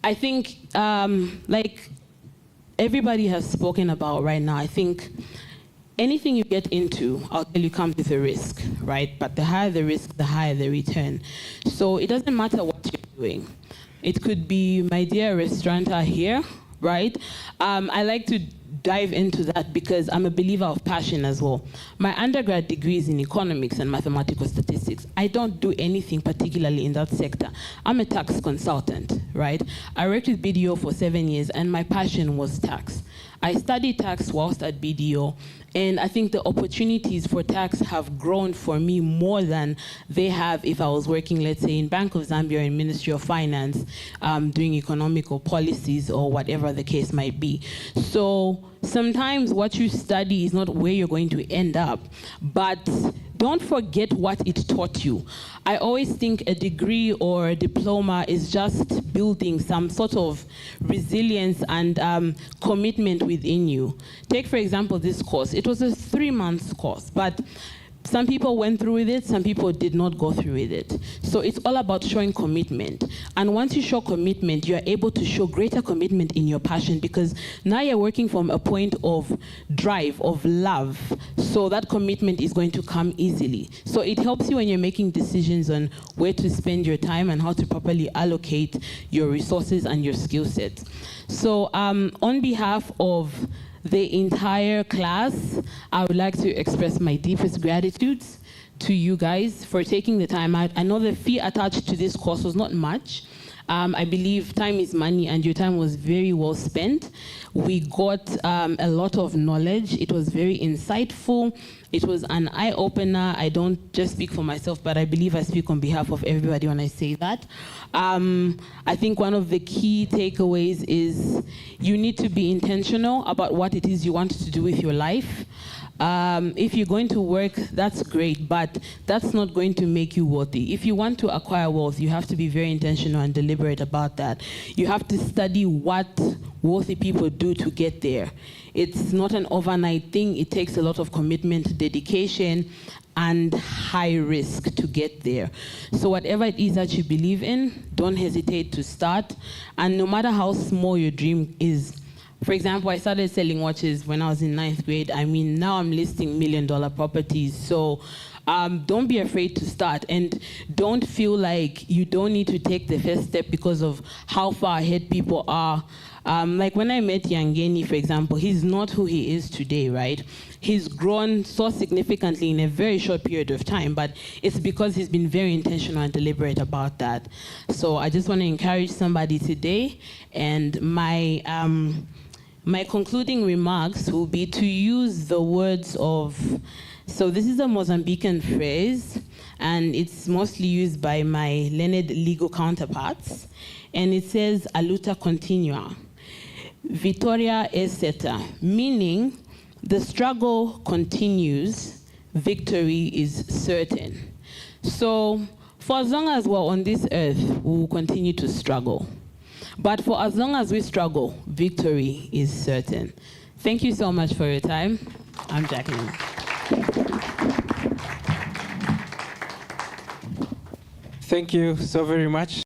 I think, like everybody has spoken about right now, I think anything you get into, I'll tell you, comes with a risk, right? But the higher the risk, the higher the return. So it doesn't matter what you're doing. It could be, my dear restaurateur here, right? I like to dive into that because I'm a believer of passion as well. My undergrad degree is in economics and mathematical statistics. I don't do anything particularly in that sector. I'm a tax consultant, right? I worked with BDO for 7 years and my passion was tax. I studied tax whilst at BDO, and I think the opportunities for tax have grown for me more than they have if I was working, let's say, in Bank of Zambia or in Ministry of Finance, doing economical policies or whatever the case might be. So sometimes what you study is not where you're going to end up, but don't forget what it taught you. I always think a degree or a diploma is just building some sort of resilience and commitment within you. Take, for example, this course. It was a 3-month course, but some people went through with it, some people did not go through with it. So it's all about showing commitment. And once you show commitment, you're able to show greater commitment in your passion because now you're working from a point of drive, of love. So that commitment is going to come easily. So it helps you when you're making decisions on where to spend your time and how to properly allocate your resources and your skill sets. So on behalf of the entire class, I would like to express my deepest gratitude to you guys for taking the time out. I know the fee attached to this course was not much. I believe time is money and your time was very well spent. We got a lot of knowledge. It was very insightful. It was an eye-opener. I don't just speak for myself, but I believe I speak on behalf of everybody when I say that. I think one of the key takeaways is you need to be intentional about what it is you want to do with your life. If you're going to work, that's great, but that's not going to make you wealthy. If you want to acquire wealth, you have to be very intentional and deliberate about that. You have to study what wealthy people do to get there. It's not an overnight thing. It takes a lot of commitment, dedication, and high risk to get there. So whatever it is that you believe in, don't hesitate to start. And no matter how small your dream is, for example, I started selling watches when I was in 9th grade. I mean, now I'm listing $1 million properties. So don't be afraid to start. And don't feel like you don't need to take the first step because of how far ahead people are. Like when I met Yangeni, for example, he's not who he is today, right? He's grown so significantly in a very short period of time, but it's because he's been very intentional and deliberate about that. So I just want to encourage somebody today, and my concluding remarks will be to use the words of, so this is a Mozambican phrase, and it's mostly used by my learned legal counterparts, and it says, "A luta continua, Vittoria è certa," meaning the struggle continues, victory is certain. So for as long as we're on this earth, we will continue to struggle. But for as long as we struggle, victory is certain. Thank you so much for your time. I'm Jacqueline. Thank you so very much.